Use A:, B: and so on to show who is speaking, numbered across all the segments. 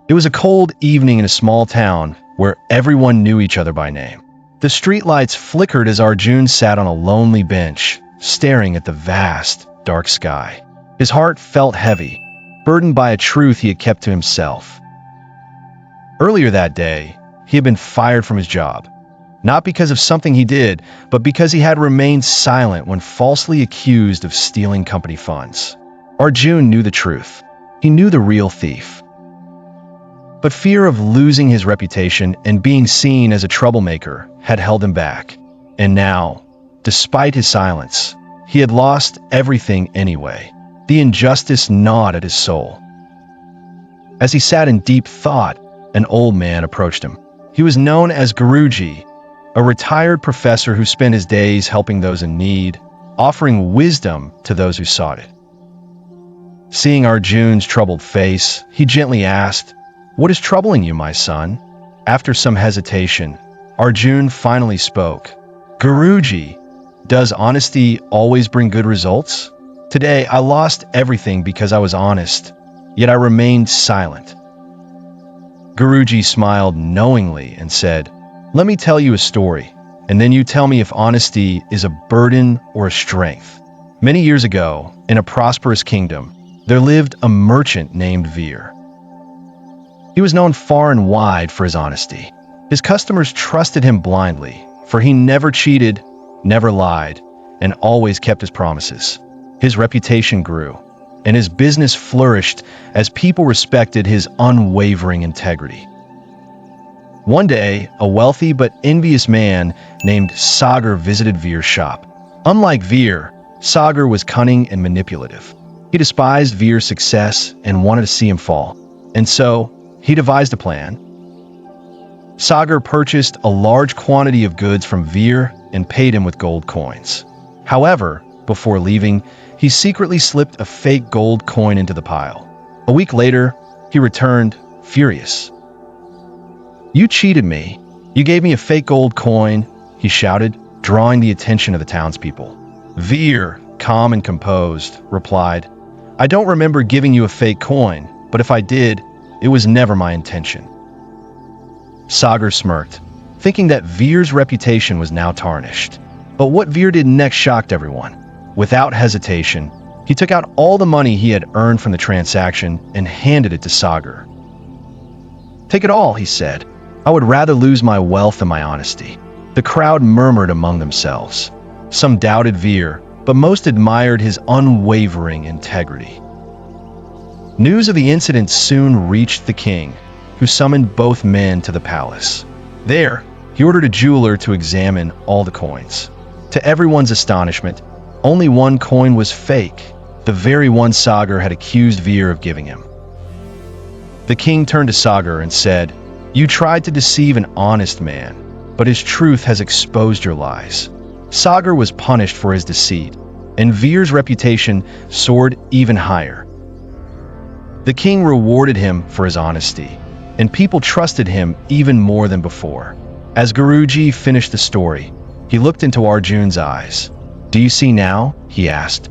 A: It was a cold evening in a small town where everyone knew each other by name. The streetlights flickered as Arjun sat on a lonely bench, staring at the vast, dark sky. His heart felt heavy, burdened by a truth he had kept to himself. Earlier that day, he had been fired from his job, not because of something he did, but because he had remained silent when falsely accused of stealing company funds. Arjun knew the truth. He knew the real thief. But fear of losing his reputation and being seen as a troublemaker had held him back. And now, despite his silence, he had lost everything anyway. The injustice gnawed at his soul. As he sat in deep thought, an old man approached him. He was known as Guruji, a retired professor who spent his days helping those in need, offering wisdom to those who sought it. Seeing Arjun's troubled face, he gently asked, "What is troubling you, my son?" After some hesitation, Arjun finally spoke. "Guruji, does honesty always bring good results? Today, I lost everything because I was honest, yet I remained silent." Guruji smiled knowingly and said, "Let me tell you a story, and then you tell me if honesty is a burden or a strength." Many years ago, in a prosperous kingdom, there lived a merchant named Veer. He was known far and wide for his honesty. His customers trusted him blindly, for he never cheated, never lied, and always kept his promises. His reputation grew, and his business flourished as people respected his unwavering integrity. One day, a wealthy but envious man named Sagar visited Veer's shop. Unlike Veer, Sagar was cunning and manipulative. He despised Veer's success and wanted to see him fall, and so he devised a plan. Sagar purchased a large quantity of goods from Veer and paid him with gold coins. However, before leaving, he secretly slipped a fake gold coin into the pile. A week later, he returned, furious. "You cheated me. You gave me a fake gold coin," he shouted, drawing the attention of the townspeople. Veer, calm and composed, replied, "I don't remember giving you a fake coin, but if I did, it was never my intention." Sagar smirked, thinking that Veer's reputation was now tarnished. But what Veer did next shocked everyone. Without hesitation, he took out all the money he had earned from the transaction and handed it to Sagar. "Take it all," he said. "I would rather lose my wealth than my honesty." The crowd murmured among themselves. Some doubted Veer, but most admired his unwavering integrity. News of the incident soon reached the king, who summoned both men to the palace. There, he ordered a jeweler to examine all the coins. To everyone's astonishment, only one coin was fake, the very one Sagar had accused Veer of giving him. The king turned to Sagar and said, "You tried to deceive an honest man, but his truth has exposed your lies." Sagar was punished for his deceit, and Veer's reputation soared even higher. The king rewarded him for his honesty, and people trusted him even more than before. As Guruji finished the story, he looked into Arjun's eyes. "Do you see now?" he asked.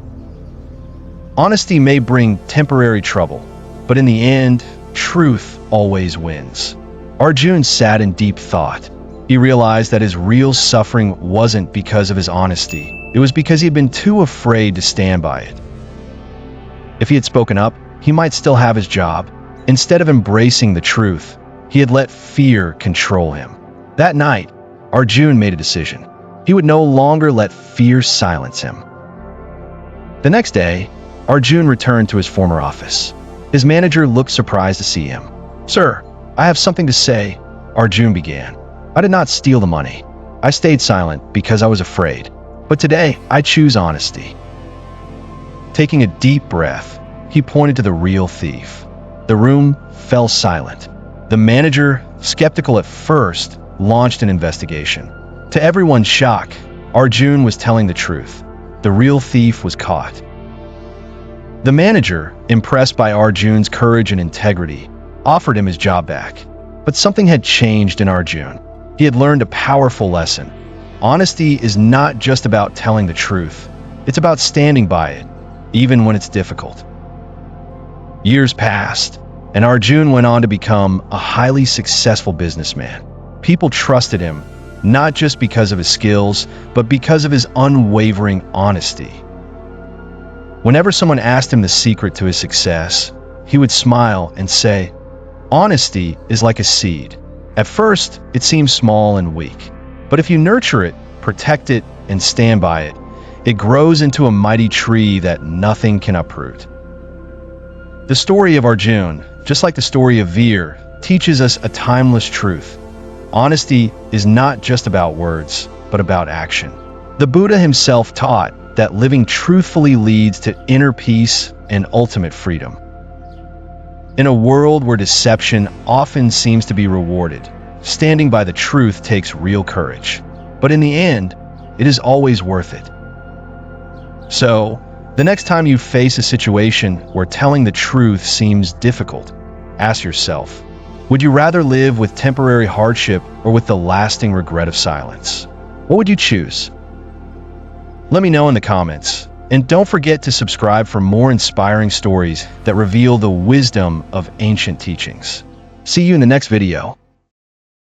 A: "Honesty may bring temporary trouble, but in the end, truth always wins." Arjun sat in deep thought. He realized that his real suffering wasn't because of his honesty. It was because he had been too afraid to stand by it. If he had spoken up, he might still have his job. Instead of embracing the truth, he had let fear control him. That night, Arjun made a decision. He would no longer let fear silence him. The next day, Arjun returned to his former office. His manager looked surprised to see him. "Sir, I have something to say," Arjun began. "I did not steal the money. I stayed silent because I was afraid. But today, I choose honesty." Taking a deep breath, he pointed to the real thief. The room fell silent. The manager, skeptical at first, launched an investigation. To everyone's shock, Arjun was telling the truth. The real thief was caught. The manager, impressed by Arjun's courage and integrity, offered him his job back. But something had changed in Arjun. He had learned a powerful lesson. Honesty is not just about telling the truth. It's about standing by it, even when it's difficult. Years passed, And Arjun went on to become a highly successful businessman. People trusted him, not just because of his skills, but because of his unwavering honesty. Whenever someone asked him the secret to his success, he would smile and say, "Honesty is like a seed. At first, it seems small and weak, but if you nurture it, protect it, and stand by it, it grows into a mighty tree that nothing can uproot." The story of Arjun, just like the story of Veer, teaches us a timeless truth. Honesty is not just about words, but about action. The Buddha himself taught that living truthfully leads to inner peace and ultimate freedom. In a world where deception often seems to be rewarded, standing by the truth takes real courage. But in the end, it is always worth it. So, the next time you face a situation where telling the truth seems difficult, ask yourself, would you rather live with temporary hardship or with the lasting regret of silence? What would you choose? Let me know in the comments. And don't forget to subscribe for more inspiring stories that reveal the wisdom of ancient teachings. See you in the next video.